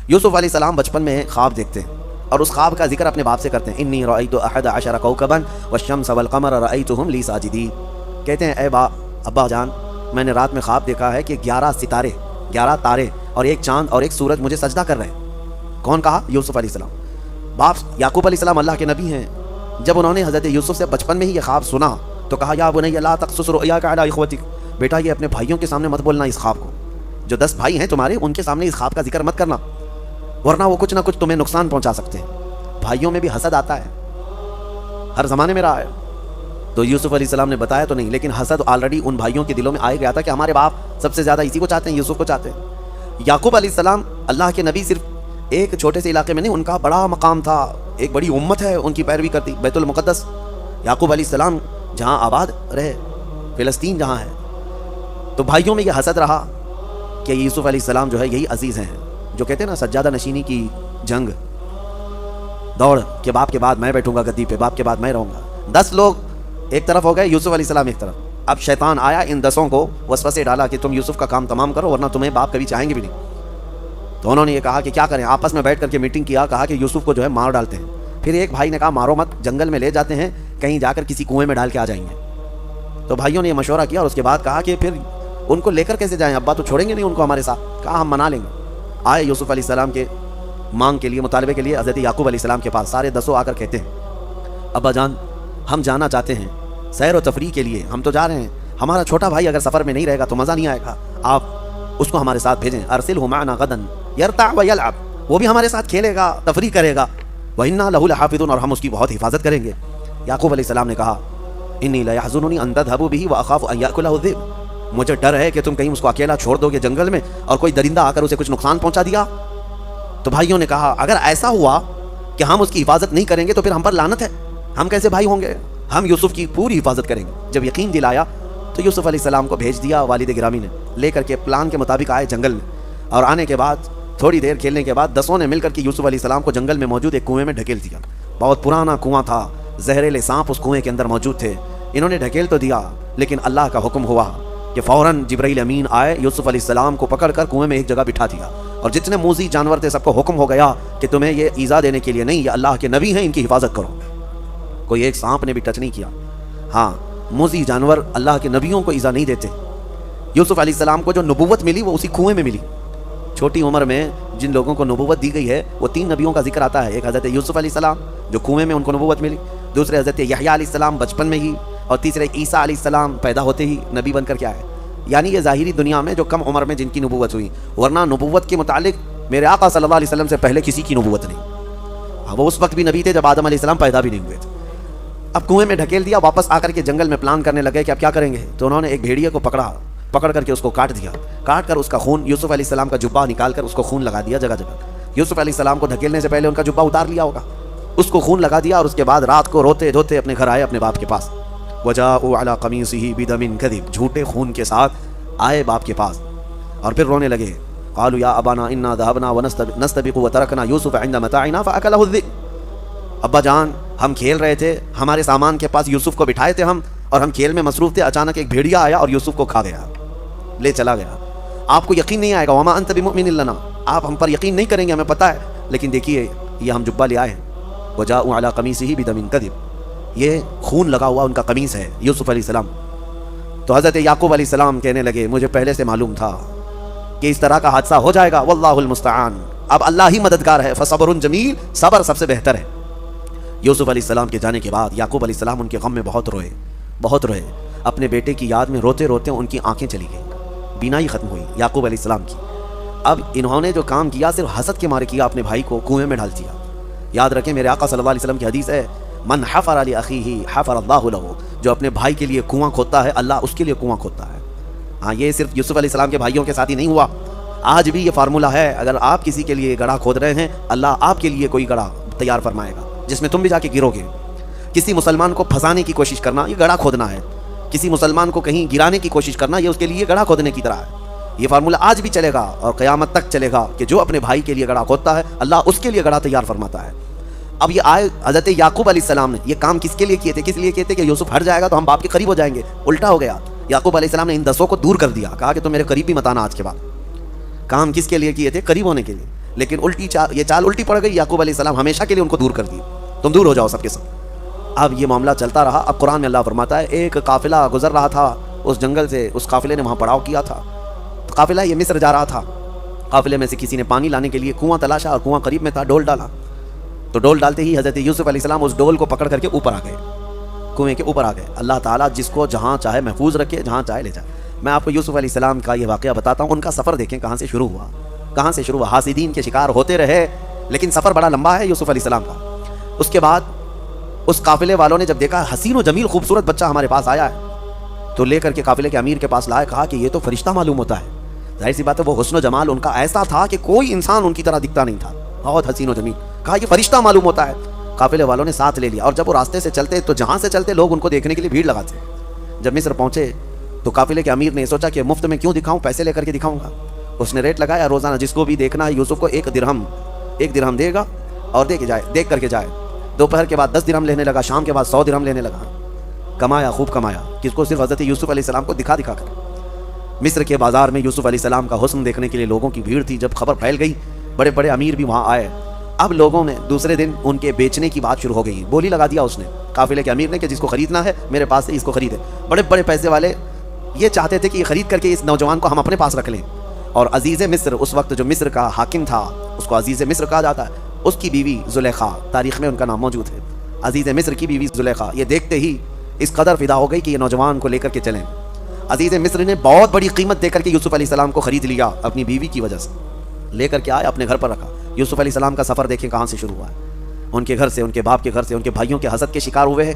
یوسف علیہ السلام بچپن میں خواب دیکھتے ہیں اور اس خواب کا ذکر اپنے باپ سے کرتے ہیں. انی رأیت 11 کوكبا والشمس والقمر رأیتهم لی ساجدین. کہتے ہیں اے ابا جان، میں نے رات میں خواب دیکھا ہے کہ 11 ستارے، 11 تارے اور ایک چاند اور ایک سورج مجھے سجدہ کر رہے ہیں. کون کہا؟ یوسف علیہ السلام. باپ یعقوب علیہ السلام اللہ کے نبی ہیں. جب انہوں نے حضرت یوسف سے بچپن میں ہی یہ خواب سنا تو کہا یا بنی لا تقصص رؤیاک علی اخوتک، بیٹا یہ اپنے بھائیوں کے سامنے مت بولنا اس خواب کو. جو 10 بھائی ہیں تمہارے ان کے سامنے اس خواب کا ذکر مت کرنا، ورنہ وہ کچھ نہ کچھ تمہیں نقصان پہنچا سکتے ہیں. بھائیوں میں بھی حسد آتا ہے، ہر زمانے میں رہا ہے. تو یوسف علیہ السلام نے بتایا تو نہیں، لیکن حسد آلریڈی ان بھائیوں کے دلوں میں آ گیا تھا کہ ہمارے باپ سب سے زیادہ اسی کو چاہتے ہیں، یوسف کو چاہتے ہیں. یعقوب علیہ السلام اللہ کے نبی صرف ایک چھوٹے سے علاقے میں نہیں، ان کا بڑا مقام تھا، ایک بڑی امت ہے ان کی پیروی کرتی. بیت المقدس یعقوب علیہ السلام جہاں آباد رہے، فلسطین جہاں ہے. تو بھائیوں میں یہ حسد رہا کہ یوسف علیہ السلام جو ہے یہی عزیز ہیں، جو کہتے ہیں نا سجادہ نشینی کی جنگ، دوڑ کہ باپ کے بعد میں بیٹھوں گا گدی پہ، باپ کے بعد میں رہوں گا. 10 لوگ ایک طرف ہو گئے، یوسف علیہ السلام ایک طرف. اب شیطان آیا، ان 10 کو وسوسے ڈالا کہ تم یوسف کا کام تمام کرو ورنہ تمہیں باپ کبھی چاہیں گے بھی نہیں. تو انہوں نے یہ کہا کہ کیا کریں، آپس میں بیٹھ کر کے میٹنگ کیا، کہا کہ یوسف کو جو ہے مار ڈالتے ہیں. پھر ایک بھائی نے کہا مارو مت، جنگل میں لے جاتے ہیں، کہیں جا کر کسی کنویں میں ڈال کے آ جائیں گے. تو بھائیوں نے یہ مشورہ کیا اور اس کے بعد کہا کہ پھر ان کو لے کر کیسے جائیں، ابا تو چھوڑیں گے نہیں ان کو ہمارے ساتھ. کہا ہم منا لیں گے. آئے یوسف علیہ السلام کے مانگ کے لیے، مطالبے کے لیے حضرت یعقوب علیہ السلام کے پاس. سارے 10 آ کر کہتے ہیں ابا جان ہم جانا چاہتے ہیں سیر و تفریح کے لیے، ہم تو جا رہے ہیں، ہمارا چھوٹا بھائی اگر سفر میں نہیں رہے گا تو مزہ نہیں آئے گا، آپ اس کو ہمارے ساتھ بھیجیں. ارسلہ معنا غدا یرتع ویلعب، وہ بھی ہمارے ساتھ کھیلے گا، تفریح کرے گا. وَإِنَّا لَهُ لَحَافِظُونَ، اور ہم اس کی بہت حفاظت کریں گے. یعقوب علیہ السلام نے کہا انی لَيَحْزُنُنِي أَن تَذْهَبُوا بِهِ وَأَخَافُ أَن يَأْكُلَهُ الذِّئْبُ، مجھے ڈر ہے کہ تم کہیں اس کو اکیلا چھوڑ دو گے جنگل میں اور کوئی درندہ آ کر اسے کچھ نقصان پہنچا دیا. تو بھائیوں نے کہا اگر ایسا ہوا کہ ہم اس کی حفاظت نہیں کریں گے تو پھر ہم پر لعنت ہے، ہم کیسے بھائی ہوں گے، ہم یوسف کی پوری حفاظت کریں گے. جب یقین دلایا تو یوسف علیہ السلام کو بھیج دیا والد گرامی نے، لے کر کے پلان کے مطابق آئے جنگل میں. اور آنے کے بعد تھوڑی دیر کھیلنے کے بعد 10 نے مل کر کے یوسف علیہ السلام کو جنگل میں موجود ایک کنویں میں ڈھکیل دیا. بہت پرانا کنواں تھا، زہریلے سانپ اس کنویں کے اندر موجود تھے. انہوں نے ڈھکیل تو دیا لیکن اللہ کا حکم ہوا کہ فوراً جبرائیل امین آئے، یوسف علیہ السلام کو پکڑ کر کنویں میں ایک جگہ بٹھا دیا. اور جتنے موذی جانور تھے سب کو حکم ہو گیا کہ تمہیں یہ ایذا دینے کے لیے نہیں، یہ اللہ کے نبی ہیں، ان کی حفاظت کرو. کوئی ایک سانپ نے بھی ٹچ نہیں کیا. ہاں موذی جانور اللہ کے نبیوں کو ایذا نہیں دیتے. یوسف علیہ السلام کو جو نبوت ملی وہ اسی کنویں میں ملی. چھوٹی عمر میں جن لوگوں کو نبوت دی گئی ہے وہ 3 نبیوں کا ذکر آتا ہے. ایک حضرت یوسف علیہ السلام جو کنویں میں ان کو نبوت ملی، دوسرے حضرت یحییٰ علیہ السلام بچپن میں ہی، اور تیسرے عیسیٰ علیہ السلام پیدا ہوتے ہی نبی بن کر کے آئے. یعنی یہ ظاہری دنیا میں جو کم عمر میں جن کی نبوت ہوئی، ورنہ نبوت کے متعلق میرے آقا صلی اللہ علیہ وسلم سے پہلے کسی کی نبوت نہیں. وہ اس وقت بھی نبی تھے جب آدم علیہ السلام پیدا بھی نہیں ہوئے تھے. اب کنویں میں ڈھکیل دیا، واپس آ کر کے جنگل میں پلان کرنے لگے کہ اب کیا کریں گے. تو انہوں نے ایک بھیڑیے کو پکڑ کر کے اس کو کاٹ دیا. کاٹ کر اس کا خون، یوسف علیہ السلام کا جبہ نکال کر اس کو خون لگا دیا جگہ جگہ. یوسف علیہ السلام کو ڈھکیلنے سے پہلے ان کا جبہ اتار لیا ہوگا، اس کو خون لگا دیا. اور اس کے بعد رات کو روتے دھوتے اپنے گھر آئے اپنے باپ کے پاس. وجاءوا علی قمیصہ بدم کذب، جھوٹے خون کے ساتھ آئے باپ کے پاس اور پھر رونے لگے. قالوا یا ابانا انا ذهبنا ونستبق وتركنا يوسف عند متاعنا فاكله الذئب. ابا جان ہم کھیل رہے تھے، ہمارے سامان کے پاس یوسف کو بٹھائے تھے ہم، اور ہم کھیل میں مصروف تھے، اچانک ایک بھیڑیا آیا اور یوسف کو کھا گیا، لے چلا گیا. آپ کو یقین نہیں آئے گا، وما انت بمؤمن لنا، آپ ہم پر یقین نہیں کریں گے، ہمیں پتہ ہے، لیکن دیکھیے یہ ہم جبہ لے آئے ہیں. وجاءوا علی قمیصہ بدم کذب، یہ خون لگا ہوا ان کا قمیص ہے یوسف علیہ السلام. تو حضرت یعقوب علیہ السلام کہنے لگے مجھے پہلے سے معلوم تھا کہ اس طرح کا حادثہ ہو جائے گا، واللہ المستعان، اب اللہ ہی مددگار ہے. فصبر جمیل، صبر سب سے بہتر ہے. یوسف علیہ السلام کے جانے کے بعد یعقوب علیہ السلام ان کے غم میں بہت روئے. اپنے بیٹے کی یاد میں روتے روتے ان کی آنکھیں چلی گئیں، بینائی ختم ہوئی یعقوب علیہ السلام کی. اب انہوں نے جو کام کیا صرف حسد کے مارے کیا، اپنے بھائی کو کنویں میں ڈال دیا. یاد رکھیں میرے آقا صلی اللہ علیہ وسلم کی حدیث ہے، من حفر لأخیہ حفر اللہ لہ، جو اپنے بھائی کے لیے کنواں کھودتا ہے اللہ اس کے لیے کنواں کھودتا ہے. ہاں یہ صرف یوسف علیہ السلام کے بھائیوں کے ساتھ ہی نہیں ہوا، آج بھی یہ فارمولہ ہے. اگر آپ کسی کے لیے گڑھا کھود رہے ہیں اللہ آپ کے لیے کوئی گڑھا تیار فرمائے گا جس میں تم بھی جا کے گرو گے. کسی مسلمان کو پھنسانے کی کوشش کرنا یہ گڑھا کھودنا ہے، کسی مسلمان کو کہیں گرانے کی کوشش کرنا یہ اس کے لیے گڑھا کھودنے کی طرح ہے. یہ فارمولہ آج بھی چلے گا اور قیامت تک چلے گا کہ جو اپنے بھائی کے لیے گڑھا کھودتا ہے اللہ اس کے لیے گڑھا تیار فرماتا ہے. اب یہ آئے حضرت یعقوب علیہ السلام نے یہ کام کس کے لیے کیے تھے؟ کس لیے کیے تھے کہ یوسف ہٹ جائے گا تو ہم باپ کے قریب ہو جائیں گے. الٹا ہو گیا. یعقوب علیہ السلام نے ان 10 کو دور کر دیا، کہا کہ تم میرے قریب بھی مت آنا آج کے بعد. کام کس کے لیے کیے تھے؟ قریب ہونے کے لیے. لیکن یہ چال الٹی پڑ گئی، یعقوب علیہ السلام ہمیشہ کے لیے ان کو دور کر دی، تم دور ہو جاؤ سب کے سب۔ اب یہ معاملہ چلتا رہا۔ اب قرآن میں اللہ فرماتا ہے ایک قافلہ گزر رہا تھا اس جنگل سے، اس قافلے نے وہاں پڑاؤ کیا تھا، قافلہ یہ مصر جا رہا تھا۔ قافلے میں سے کسی نے پانی لانے کے لیے کنواں تلاشا، اور کنواں قریب میں تھا، ڈول ڈالا، تو ڈول ڈالتے ہی حضرت یوسف علیہ السلام اس ڈول کو پکڑ کر کے اوپر آ گئے، کنویں کے اوپر آ گئے۔ اللہ تعالیٰ جس کو جہاں چاہے محفوظ رکھے، جہاں چاہے لے جائے۔ میں آپ کو یوسف علیہ السلام کا یہ واقعہ بتاتا ہوں، ان کا سفر دیکھیں کہاں سے شروع ہوا، کہاں سے شروع ہوا۔ حاسدین کے شکار ہوتے رہے، لیکن سفر بڑا لمبا ہے یوسف علیہ السلام کا۔ اس کے بعد اس قافلے والوں نے جب دیکھا حسین و جمیل خوبصورت بچہ ہمارے پاس آیا ہے، تو لے کر کے قافلے کے امیر کے پاس لائے، کہا کہ یہ تو فرشتہ معلوم ہوتا ہے۔ ظاہر سی بات ہے وہ حسن و جمال ان کا ایسا تھا کہ کوئی انسان ان کی طرح دکھتا نہیں تھا، بہت حسین و جمیل۔ کہا یہ فرشتہ معلوم ہوتا ہے۔ قافلے والوں نے ساتھ لے لیا، اور جب وہ راستے سے چلتے تو جہاں سے چلتے لوگ ان کو دیکھنے کے لیے بھیڑ لگاتے۔ جب مصر پہنچے تو قافلے کے امیر نے سوچا کہ مفت میں کیوں دکھاؤں، پیسے لے کر کے دکھاؤں گا۔ اس نے ریٹ لگایا، روزانہ جس کو بھی دیکھنا ہے یوسف کو ایک درہم دے گا اور دیکھ کر کے جائے۔ دوپہر کے بعد 10 درہم لینے لگا، شام کے بعد 100 درہم لینے لگا۔ کمایا، خوب کمایا، کس کو؟ صرف حضرت یوسف علیہ السلام کو دکھا کر۔ مصر کے بازار میں یوسف علیہ السلام کا حسن دیکھنے کے لیے لوگوں کی بھیڑ تھی۔ جب خبر پھیل گئی بڑے بڑے امیر بھی وہاں آئے۔ اب لوگوں نے دوسرے دن ان کے بیچنے کی بات شروع ہو گئی، بولی لگا دیا اس نے، قافلے کے امیر نے، کہ جس کو خریدنا ہے میرے پاس سے اس کو خریدے۔ بڑے بڑے پیسے والے یہ چاہتے تھے کہ یہ خرید کر کے اس نوجوان کو ہم اپنے پاس رکھ لیں۔ اور عزیز مصر، اس وقت جو مصر کا حاکم تھا اس کو عزیز مصر کہا جاتا ہے، اس کی بیوی زلیخا، تاریخ میں ان کا نام موجود ہے، عزیز مصر کی بیوی زلیخا، یہ دیکھتے ہی اس قدر فدا ہو گئی کہ یہ نوجوان کو لے کر کے چلیں۔ عزیز مصر نے بہت بڑی قیمت دے کر کے یوسف علیہ السلام کو خرید لیا اپنی بیوی کی وجہ سے، لے کر کے آئے، اپنے گھر پر رکھا۔ یوسف علیہ السلام کا سفر دیکھیں کہاں سے شروع ہوا ہے، ان کے گھر سے، ان کے باپ کے گھر سے، ان کے بھائیوں کے حسد کے شکار ہوئے ہیں،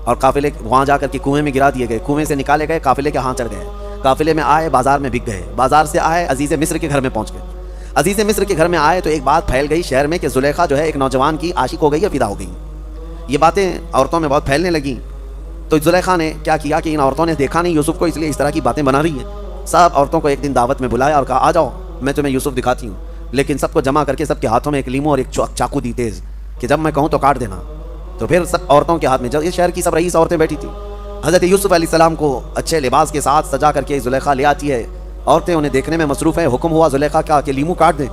اور قافلے وہاں جا کر کے کنویں میں گرا دیے گئے، کنویں سے نکالے گئے، قافلے کے ہاں چڑھ گئے، قافلے میں آئے، بازار میں بک گئے، بازار سے آئے عزیز مصر کے گھر میں پہنچ گئے۔ عزیز مصر کے گھر میں آئے تو ایک بات پھیل گئی شہر میں کہ زلیخا جو ہے ایک نوجوان کی عاشق ہو گئی ہے، فدا ہو گئی۔ یہ باتیں عورتوں میں بہت پھیلنے لگیں، تو زلیخا نے کیا کیا کہ ان عورتوں نے دیکھا نہیں یوسف کو، اس لیے اس طرح کی باتیں بنا رہی ہیں۔ سب عورتوں کو ایک دن دعوت میں بلایا اور کہا آ جاؤ میں تمہیں یوسف دکھاتی ہوں، لیکن سب کو جمع کر کے سب کے ہاتھوں میں ایک لیمو اور ایک چاقو دی تیز، کہ جب میں کہوں تو کاٹ دینا۔ تو پھر سب عورتوں کے ہاتھ میں، جب یہ شہر کی سب رئیس عورتیں بیٹھی تھیں، حضرت یوسف علیہ السلام کو اچھے لباس کے ساتھ سجا کر کے زلیخا لے آتی ہے، عورتیں انہیں دیکھنے میں مصروف ہیں، حکم ہوا زلیخا کا کہ لیمو کاٹ دیں۔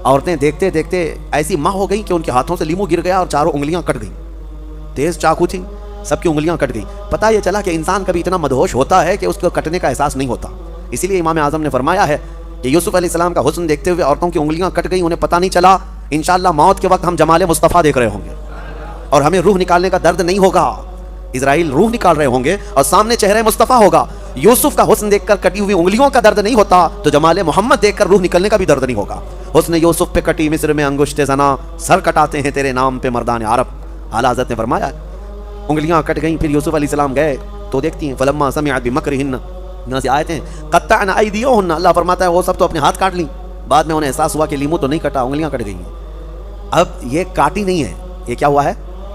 عورتیں دیکھتے دیکھتے ایسی ماہ ہو گئی کہ ان کے ہاتھوں سے لیمو گر گیا اور چاروں انگلیاں کٹ گئیں، تیز چاقو تھی، سب کی انگلیاں کٹ گئی۔ پتہ یہ چلا کہ انسان کبھی اتنا مدہوش ہوتا ہے کہ اس کو کٹنے کا احساس نہیں ہوتا۔ اسی لیے امام اعظم نے فرمایا ہے کہ یوسف علیہ السلام کا حسن دیکھتے ہوئے عورتوں کی انگلیاں کٹ گئیں، انہیں پتہ نہیں چلا۔ انشاءاللہ موت کے وقت ہم جمال مصطفیٰ دیکھ رہے ہوں گے، اور ہمیں روح نکالنے کا درد نہیں ہوگا۔ اسرائیل روح نکال رہے ہوں گے اور سامنے چہرہ مصطفیٰ ہوگا۔ یوسف کا حسن دیکھ کر کٹی ہوئی انگلیوں کا درد نہیں ہوتا تو جمال محمد دیکھ کر روح نکلنے کا بھی درد نہیں ہوگا۔ حسن یوسف پہ کٹی مصر میں انگشت زنا، سر کٹاتے ہیں تیرے نام پہ مردان عرب۔ اعلیٰ حضرت نے فرمایا انگلیاں کٹ گئیں۔ پھر یوسف علیہ السلام گئے تو دیکھتی ہیں فلما سمعت بمکرہن، یہاں سے آیتیں قطعن ایدیہن، اللہ فرماتا ہے وہ سب تو اپنے ہاتھ کاٹ لیں۔ بعد میں انہیں احساس ہوا کہ لیمو تو نہیں کٹا، انگلیاں کٹ گئی ہیں۔ اب یہ کاٹی نہیں ہے، یہ کیا ہوا ہے؟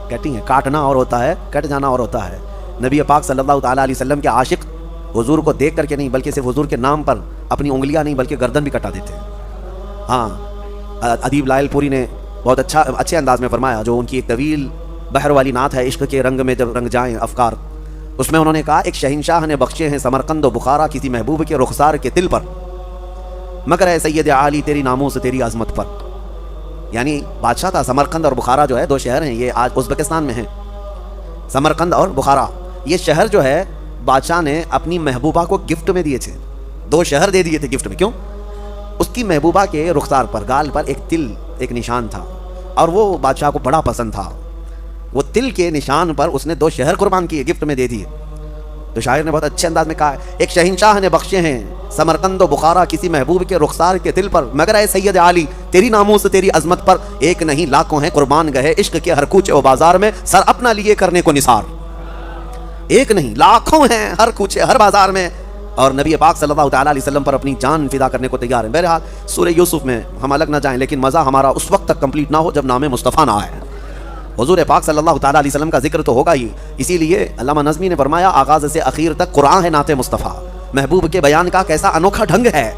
کٹی ہے۔ کاٹنا اور ہوتا ہے، کٹ جانا اور ہوتا ہے۔ نبی پاک صلی اللہ تعالیٰ علیہ وسلم کے عاشق حضور کو دیکھ کر کے نہیں بلکہ صرف حضور کے نام پر اپنی انگلیاں نہیں بلکہ گردن بھی کٹا دیتے ہیں۔ ہاں، ادیب لائل پوری نے بہت اچھے انداز میں فرمایا، جو ان کی ایک طویل بحر والی نعت ہے، عشق کے رنگ میں جب رنگ جائیں افکار، اس میں انہوں نے کہا ایک شہنشاہ نے بخشے ہیں سمرقند و بخارا کسی محبوب کے رخسار کے دل پر، مگر اے سید عالی تیری ناموس تیری عظمت پر۔ یعنی بادشاہ تھا۔ سمرقند اور بخارا جو ہے دو شہر ہیں، یہ آج ازبکستان میں ہیں، سمرقند اور بخارا۔ یہ شہر جو ہے بادشاہ نے اپنی محبوبہ کو گفٹ میں دیے تھے، دو شہر دے دیے تھے گفٹ میں۔ کیوں؟ اس کی محبوبہ کے رخسار پر، گال پر ایک تل، ایک نشان تھا، اور وہ بادشاہ کو بڑا پسند تھا۔ وہ تل کے نشان پر اس نے دو شہر قربان کیے، گفٹ میں دے دیے۔ تو شاعر نے بہت اچھے انداز میں کہا ایک شہنشاہ نے بخشے ہیں سمرقند و بخارا کسی محبوب کے رخسار کے دل پر، مگر اے سید عالی تیری ناموس تیری عظمت پر، ایک نہیں لاکھوں ہیں قربان گئے عشق کے ہر کوچے و بازار میں، سر اپنا لیے کرنے کو نثار۔ ایک نہیں لاکھوں ہیں ہر کوچے ہر بازار میں، اور نبی پاک صلی اللہ تعالیٰ علیہ وسلم پر اپنی جان فدا کرنے کو تیار ہیں۔ بہرحال سورہ یوسف میں ہم الگ نہ جائیں، لیکن مزہ ہمارا اس وقت تک کمپلیٹ نہ ہو جب نام مصطفیٰ نہ آئے۔ حضور پاک صلی اللہ تعالیٰ علیہ وسلم کا ذکر تو ہوگا ہی، اسی لیے علامہ نظمی نے فرمایا آغاز سے اخیر تک قرآن ہے نعت مصطفیٰ، محبوب کے بیان کا کیسا انوکھا ڈھنگ ہے،